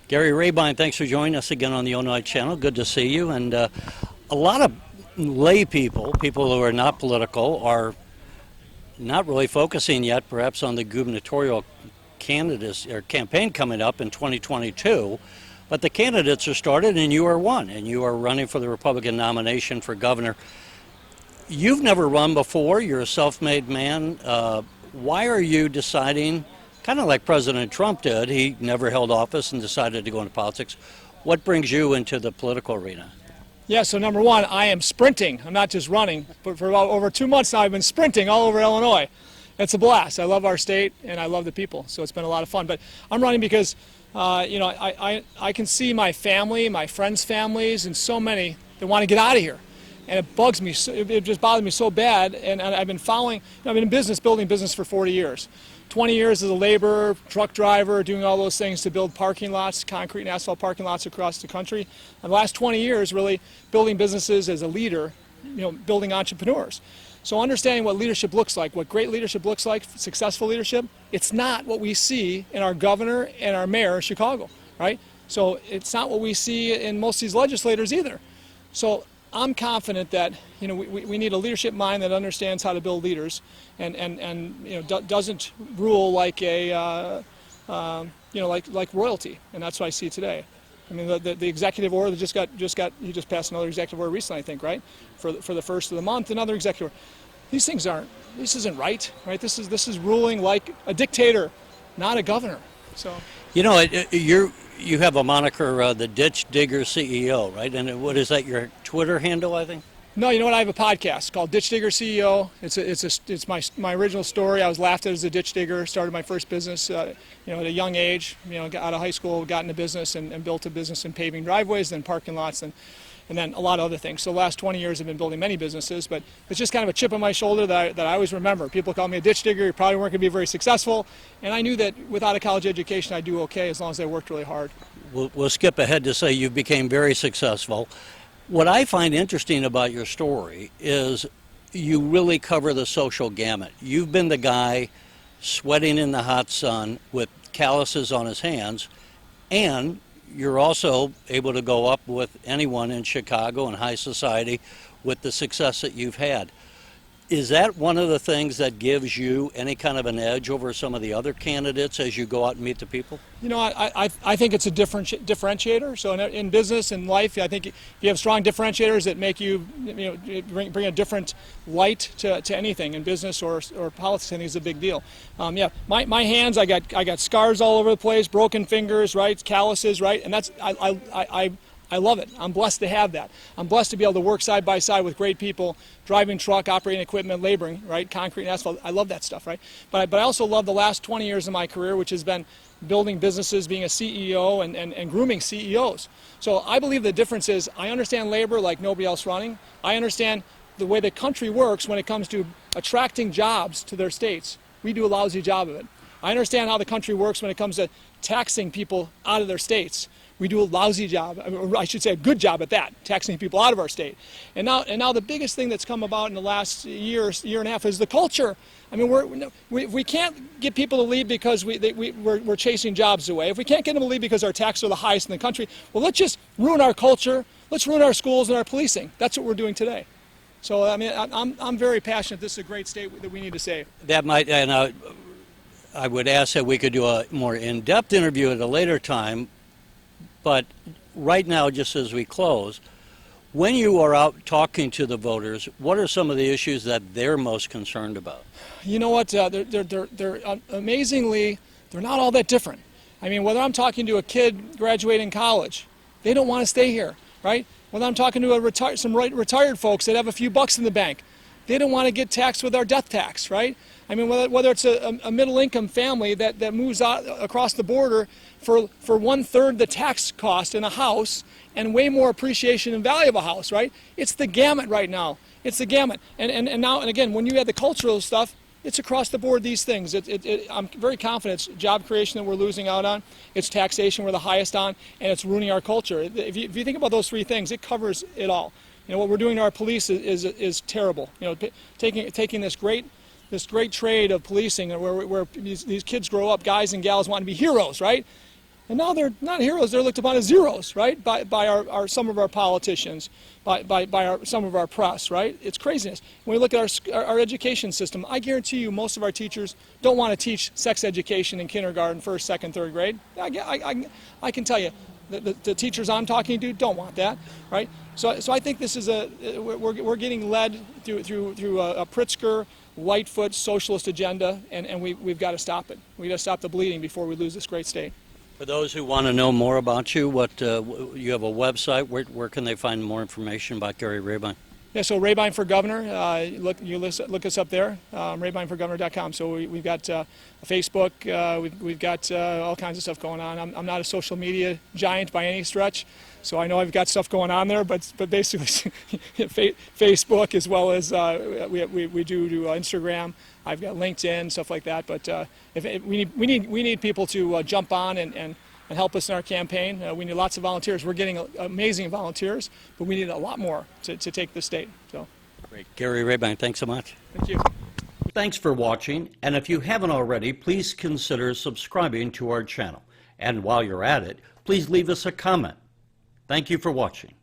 Gary Rabine, thanks for joining us again on the Illinois Channel. Good to see you. And a lot of lay people who are not political, are not really focusing yet perhaps on the gubernatorial candidates or campaign coming up in 2022. But the candidates are started, and you are one, and you are running for the Republican nomination for governor. You've never run before. You're a self-made man. Why are you deciding, kind of like President Trump did, he never held office and decided to go into politics? What brings you into the political arena? Yeah, so number one, I am sprinting. I'm not just running, but for about over 2 months now I've been sprinting all over Illinois. It's a blast. I love our state and I love the people, so it's been a lot of fun. But I'm running because I can see my family, my friends' families, and so many that want to get out of here. And it bugs me, it just bothers me so bad. And I've been following, I've been in business, building business for 40 years. 20 years as a laborer, truck driver, doing all those things to build parking lots, concrete and asphalt parking lots across the country. And the last 20 years really building businesses as a leader, building entrepreneurs. So understanding what leadership looks like, what great leadership looks like, successful leadership, it's not what we see in our governor and our mayor of Chicago, right? So it's not what we see in most of these legislators either. So I'm confident that we need a leadership mind that understands how to build leaders and doesn't rule like a like royalty, and that's what I see today. I mean, the executive order that he just passed another executive order recently, I think, right? For the first of the month, another executive order. These things this isn't right? This is ruling like a dictator, not a governor. So you have a moniker, the Ditch Digger CEO, right? And what is that, your Twitter handle, I think? No, you know what? I have a podcast called Ditch Digger CEO. It's my original story. I was laughed at as a ditch digger. Started my first business, at a young age. Got out of high school, got into business, and built a business in paving driveways, then parking lots, and then a lot of other things. So the last 20 years I've been building many businesses, but it's just kind of a chip on my shoulder that I always remember. People call me a ditch digger. You probably weren't going to be very successful, and I knew that without a college education I'd do okay as long as I worked really hard. We'll skip ahead to say you became very successful. What I find interesting about your story is you really cover the social gamut. You've been the guy sweating in the hot sun with calluses on his hands, and you're also able to go up with anyone in Chicago and high society with the success that you've had. Is that one of the things that gives you any kind of an edge over some of the other candidates as you go out and meet the people? I think it's a differentiator. So in business and life, I think if you have strong differentiators that make you, bring a different light to anything in business or politics, I think is a big deal. My hands, I got scars all over the place, broken fingers, right, calluses, right, and that's I love it. I'm blessed to have that. I'm blessed to be able to work side by side with great people, driving truck, operating equipment, laboring, right, concrete and asphalt. I love that stuff, right? But I also love the last 20 years of my career, which has been building businesses, being a CEO, and grooming CEOs. So I believe the difference is I understand labor like nobody else running. I understand the way the country works when it comes to attracting jobs to their states. We do a lousy job of it. I understand how the country works when it comes to taxing people out of their states. We do a lousy job, or I should say a good job at that, taxing people out of our state. And now the biggest thing that's come about in the last year and a half is the culture. I mean, we can't get people to leave because we're chasing jobs away. If we can't get them to leave because our taxes are the highest in the country, well, let's just ruin our culture. Let's ruin our schools and our policing. That's what we're doing today. So, I mean, I'm very passionate. This is a great state that we need to save. That might, and I would ask that we could do a more in-depth interview at a later time. But right now, just as we close, when you are out talking to the voters, what are some of the issues that they're most concerned about? You know what? They're amazingly, they're not all that different. I mean, whether I'm talking to a kid graduating college, they don't want to stay here, right? Whether I'm talking to some retired folks that have a few bucks in the bank, they don't want to get taxed with our death tax, right? I mean, whether it's a middle-income family that moves out across the border for 1/3 the tax cost in a house and way more appreciation and value of a house, right? It's the gamut right now. It's the gamut. And now, and again, when you have the cultural stuff, it's across the board, these things. I'm very confident it's job creation that we're losing out on, it's taxation we're the highest on, and it's ruining our culture. If you think about those three things, it covers it all. What we're doing to our police is terrible. Taking this great trade of policing where these kids grow up, guys and gals want to be heroes, right? And now they're not heroes, they're looked upon as zeros, right? By some of our politicians, by some of our press, right? It's craziness. When we look at our education system, I guarantee you most of our teachers don't want to teach sex education in kindergarten, first, second, third grade. I can tell you, the teachers I'm talking to don't want that, right? So I think this is we're getting led through a Pritzker, Lightfoot socialist agenda, and we've got to stop it. We've got to stop the bleeding before we lose this great state. For those who want to know more about you, you have a website. Where can they find more information about Gary Rabine? Yeah, so Rabine for Governor. Look us up there, RabineForGovernor.com. So we've got Facebook. We've got all kinds of stuff going on. I'm not a social media giant by any stretch, so I know I've got stuff going on there. But basically, Facebook as well as we do Instagram. I've got LinkedIn, stuff like that. But we need people to jump on and help us in our campaign. We need lots of volunteers. We're getting amazing volunteers, but we need a lot more to take the state. So, great. Gary Rabine, thanks so much. Thank you. Thanks for watching, and if you haven't already, please consider subscribing to our channel. And while you're at it, please leave us a comment. Thank you for watching.